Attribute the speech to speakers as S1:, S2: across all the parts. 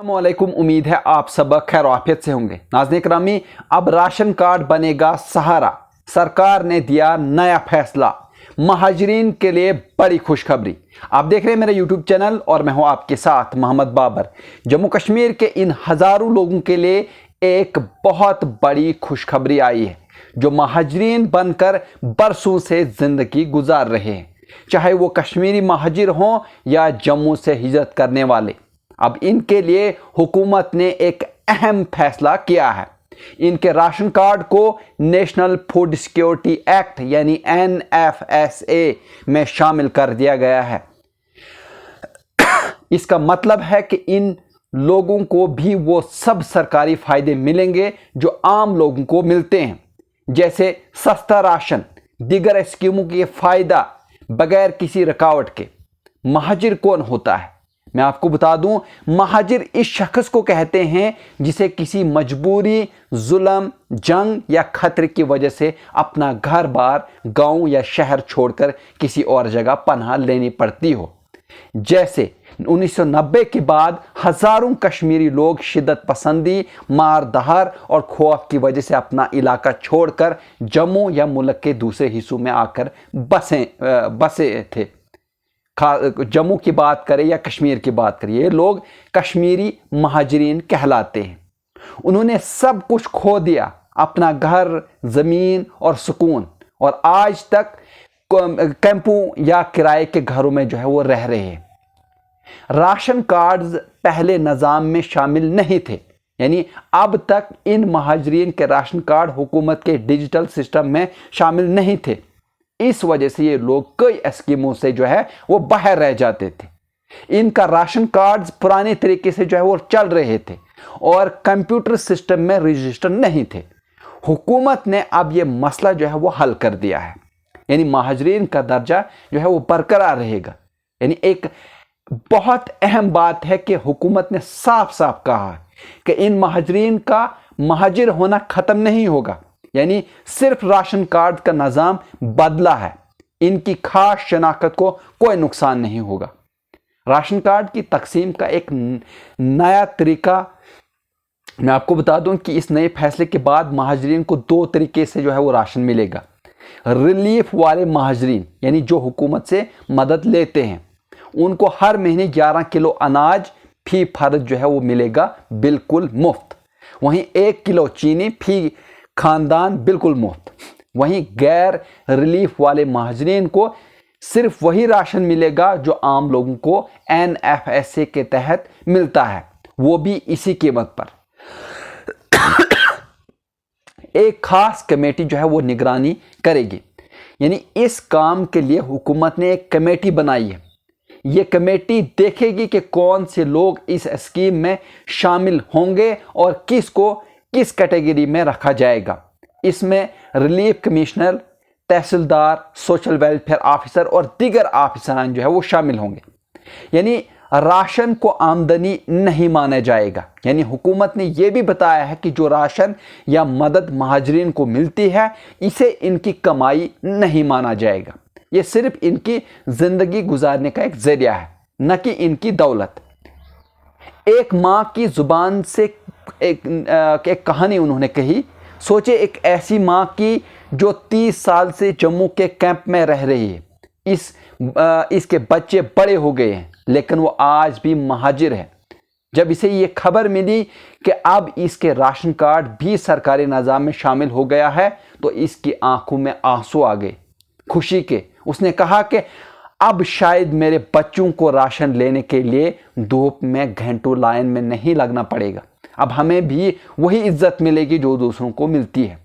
S1: अस्सलामुअलैकुम। उम्मीद है आप सब खैर आफियत से होंगे। नाज़रीन करामी, अब राशन कार्ड बनेगा सहारा। सरकार ने दिया नया फैसला, महाजरीन के लिए बड़ी खुशखबरी। आप देख रहे हैं मेरा यूट्यूब चैनल और मैं हूं आपके साथ मोहम्मद बाबर। जम्मू कश्मीर के इन हज़ारों लोगों के लिए एक बहुत बड़ी खुशखबरी आई है, जो महाजरीन बनकर बरसों से ज़िंदगी गुजार रहे हैं, चाहे वो कश्मीरी महाजिर हों या जम्मू से हिजरत करने वाले। अब इनके लिए हुकूमत ने एक अहम फैसला किया है। इनके राशन कार्ड को नेशनल फूड सिक्योरिटी एक्ट यानी NFSA में शामिल कर दिया गया है। इसका मतलब है कि इन लोगों को भी वो सब सरकारी फायदे मिलेंगे जो आम लोगों को मिलते हैं, जैसे सस्ता राशन, दीगर स्कीमों के फायदा बगैर किसी रुकावट के। महाजिर कौन होता है? मैं आपको बता दूं, महाजिर इस शख्स को कहते हैं जिसे किसी मजबूरी, जुल्म, जंग या खतरे की वजह से अपना घर बार, गांव या शहर छोड़कर किसी और जगह पनाह लेनी पड़ती हो। जैसे 1990 के बाद हजारों कश्मीरी लोग शिद्दत पसंदी, मार दहार और खौफ की वजह से अपना इलाका छोड़कर जम्मू या मुल्क के दूसरे हिस्सों में आकर बसे थे। जम्मू की बात करें या कश्मीर की बात करें, ये लोग कश्मीरी महाजरीन कहलाते हैं। उन्होंने सब कुछ खो दिया, अपना घर, ज़मीन और सुकून, और आज तक कैंपों या किराए के घरों में जो है वो रह रहे हैं। राशन कार्ड्स पहले निज़ाम में शामिल नहीं थे, यानी अब तक इन महाजरीन के राशन कार्ड हुकूमत के डिजिटल सिस्टम में शामिल नहीं थे। इस वजह से ये लोग कई स्कीमों से जो है वो बाहर रह जाते थे। इनका राशन कार्ड्स पुराने तरीके से जो है वो चल रहे थे और कंप्यूटर सिस्टम में रजिस्टर नहीं थे। हुकूमत ने अब ये मसला जो है वो हल कर दिया है, यानी महाजरीन का दर्जा जो है वो बरकरार रहेगा। यानी एक बहुत अहम बात है कि हुकूमत ने साफ साफ कहा है कि इन महाजरीन का महाजिर होना ख़त्म नहीं होगा, यानी सिर्फ राशन कार्ड का निज़ाम बदला है। इनकी खास शनाख्त को कोई नुकसान नहीं होगा। राशन कार्ड की तकसीम का एक नया तरीका मैं आपको बता दूं कि इस नए फैसले के बाद महाजरीन को दो तरीके से जो है वो राशन मिलेगा। रिलीफ वाले महाजरीन, यानी जो हुकूमत से मदद लेते हैं, उनको हर महीने 11 किलो अनाज फी फर्द जो है वो मिलेगा बिल्कुल मुफ्त। वहीं 1 किलो चीनी फी खानदान बिल्कुल मुफ्त। वहीं गैर रिलीफ वाले महाजरीन को सिर्फ वही राशन मिलेगा जो आम लोगों को NFSA के तहत मिलता है, वो भी इसी कीमत पर। एक खास कमेटी जो है वो निगरानी करेगी, यानी इस काम के लिए हुकूमत ने एक कमेटी बनाई है। ये कमेटी देखेगी कि कौन से लोग इस स्कीम में शामिल होंगे और किसको किस कैटेगरी में रखा जाएगा। इसमें रिलीफ कमिश्नर, तहसीलदार, सोशल वेलफेयर ऑफिसर और दीगर ऑफिसरान जो है वो शामिल होंगे। यानी राशन को आमदनी नहीं माना जाएगा। यानी हुकूमत ने यह भी बताया है कि जो राशन या मदद महाजरीन को मिलती है, इसे इनकी कमाई नहीं माना जाएगा। ये सिर्फ इनकी ज़िंदगी गुजारने का एक ज़रिया है, न कि इनकी दौलत। एक माँ की ज़ुबान से एक कहानी उन्होंने कही। सोचे एक ऐसी माँ की जो 30 साल से जम्मू के कैंप में रह रही है। इसके बच्चे बड़े हो गए हैं, लेकिन वो आज भी महाजिर है। जब इसे ये खबर मिली कि अब इसके राशन कार्ड भी सरकारी निज़ाम में शामिल हो गया है, तो इसकी आंखों में आंसू आ गए खुशी के। उसने कहा कि अब शायद मेरे बच्चों को राशन लेने के लिए धूप में घंटों लाइन में नहीं लगना पड़ेगा। अब हमें भी वही इज्जत मिलेगी जो दूसरों को मिलती है।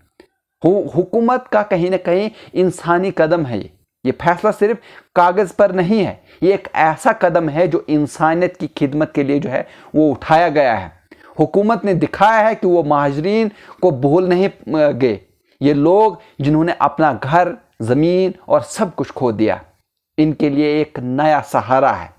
S1: हुकूमत का कहीं ना कहीं इंसानी कदम है। ये फैसला सिर्फ कागज़ पर नहीं है, ये एक ऐसा कदम है जो इंसानियत की खिदमत के लिए जो है वो उठाया गया है। हुकूमत ने दिखाया है कि वो महाजरीन को भूल नहीं गए। ये लोग जिन्होंने अपना घर, ज़मीन और सब कुछ खो दिया, इनके लिए एक नया सहारा है।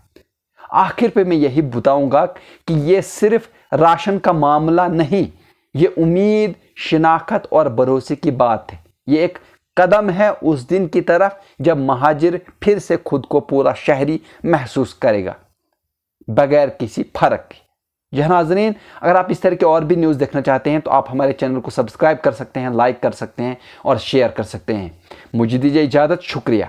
S1: आखिर पे मैं यही बताऊंगा कि ये सिर्फ राशन का मामला नहीं, ये उम्मीद, शिनाख्त और भरोसे की बात है। ये एक कदम है उस दिन की तरफ जब महाजिर फिर से खुद को पूरा शहरी महसूस करेगा, बगैर किसी फर्क के। جی ناظرین، اگر آپ اس طرح کے اور بھی نیوز دیکھنا چاہتے ہیں تو آپ ہمارے چینل کو سبسکرائب کر سکتے ہیں، لائک کر سکتے ہیں اور شیئر کر سکتے ہیں۔ مجھے دیجیے اجازت، شکریہ۔